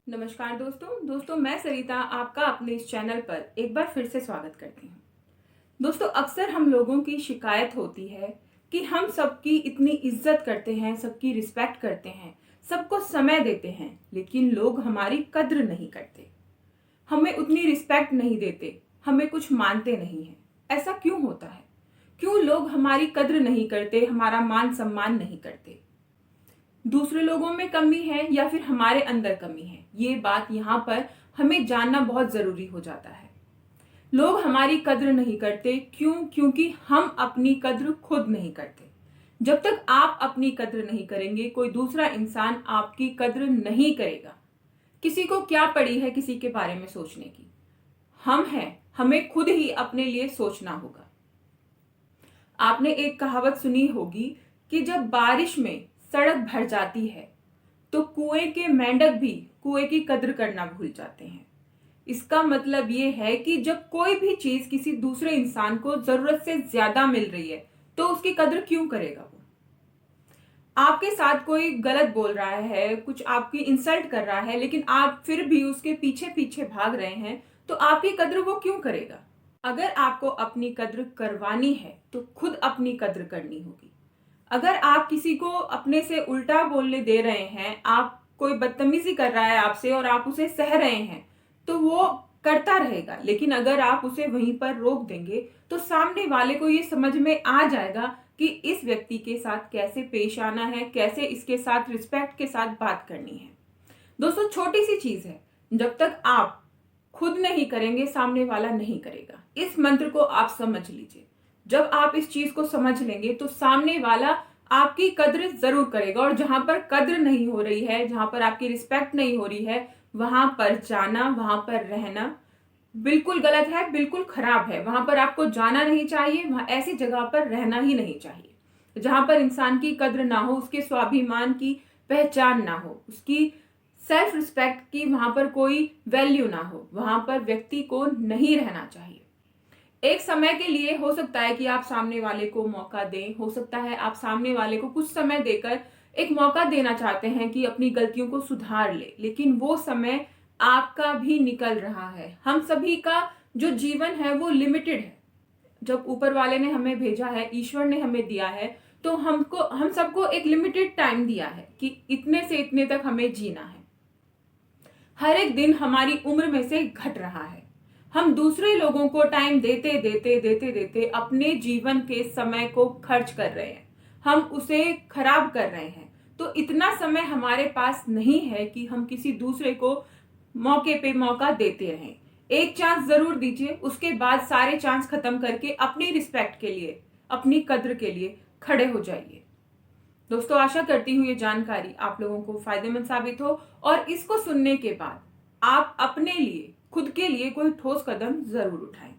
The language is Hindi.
नमस्कार दोस्तों मैं सरिता आपका अपने इस चैनल पर एक बार फिर से स्वागत करती हूँ। दोस्तों अक्सर हम लोगों की शिकायत होती है कि हम सबकी इतनी इज्जत करते हैं, सबकी रिस्पेक्ट करते हैं, सबको समय देते हैं, लेकिन लोग हमारी कद्र नहीं करते, हमें उतनी रिस्पेक्ट नहीं देते, हमें कुछ मानते नहीं हैं। ऐसा क्यों होता है? क्यों लोग हमारी कद्र नहीं करते, हमारा मान सम्मान नहीं करते? दूसरे लोगों में कमी है या फिर हमारे अंदर कमी है, ये बात यहाँ पर हमें जानना बहुत जरूरी हो जाता है। लोग हमारी कद्र नहीं करते क्यों? क्योंकि हम अपनी कद्र खुद नहीं करते। जब तक आप अपनी कद्र नहीं करेंगे, कोई दूसरा इंसान आपकी कद्र नहीं करेगा। किसी को क्या पड़ी है किसी के बारे में सोचने की? हम हैं, हमें खुद ही अपने लिए सोचना होगा। आपने एक कहावत सुनी होगी कि जब बारिश में सड़क भर जाती है तो कुएं के मेंढक भी कुएं की कद्र करना भूल जाते हैं। इसका मतलब ये है कि जब कोई भी चीज किसी दूसरे इंसान को जरूरत से ज्यादा मिल रही है तो उसकी कद्र क्यों करेगा वो? आपके साथ कोई गलत बोल रहा है, कुछ आपकी इंसल्ट कर रहा है, लेकिन आप फिर भी उसके पीछे पीछे भाग रहे हैं, तो आपकी कद्र वो क्यों करेगा? अगर आपको अपनी कद्र करवानी है तो खुद अपनी कद्र करनी होगी। अगर आप किसी को अपने से उल्टा बोलने दे रहे हैं, आप कोई बदतमीजी कर रहा है आपसे और आप उसे सह रहे हैं, तो वो करता रहेगा। लेकिन अगर आप उसे वहीं पर रोक देंगे तो सामने वाले को ये समझ में आ जाएगा कि इस व्यक्ति के साथ कैसे पेश आना है, कैसे इसके साथ रिस्पेक्ट के साथ बात करनी है। दोस्तों छोटी सी चीज है, जब तक आप खुद नहीं करेंगे सामने वाला नहीं करेगा। इस मंत्र को आप समझ लीजिए। जब आप इस चीज को समझ लेंगे तो सामने वाला आपकी कद्र जरूर करेगा। और जहां पर कद्र नहीं हो रही है, जहां पर आपकी रिस्पेक्ट नहीं हो रही है, वहां पर जाना, वहां पर रहना बिल्कुल गलत है, बिल्कुल खराब है। वहां पर आपको जाना नहीं चाहिए, वहां ऐसी जगह पर रहना ही नहीं चाहिए जहां पर इंसान की कद्र ना हो, उसके स्वाभिमान की पहचान ना हो, उसकी सेल्फ रिस्पेक्ट की वहां पर कोई वैल्यू ना हो। वहां पर व्यक्ति को नहीं रहना चाहिए। एक समय के लिए हो सकता है कि आप सामने वाले को मौका दें, हो सकता है आप सामने वाले को कुछ समय देकर एक मौका देना चाहते हैं कि अपनी गलतियों को सुधार ले, लेकिन वो समय आपका भी निकल रहा है। हम सभी का जो जीवन है वो लिमिटेड है। जब ऊपर वाले ने हमें भेजा है, ईश्वर ने हमें दिया है, तो हम सबको एक लिमिटेड टाइम दिया है कि इतने से इतने तक हमें जीना है। हर एक दिन हमारी उम्र में से घट रहा है। हम दूसरे लोगों को टाइम देते देते देते देते अपने जीवन के समय को खर्च कर रहे हैं, हम उसे खराब कर रहे हैं। तो इतना समय हमारे पास नहीं है कि हम किसी दूसरे को मौके पे मौका देते रहें। एक चांस जरूर दीजिए, उसके बाद सारे चांस खत्म करके अपनी रिस्पेक्ट के लिए, अपनी कद्र के लिए खड़े हो जाइए। दोस्तों आशा करती हूँ ये जानकारी आप लोगों को फायदेमंद साबित हो और इसको सुनने के बाद आप अपने लिए, खुद के लिए कोई ठोस कदम जरूर उठाएं।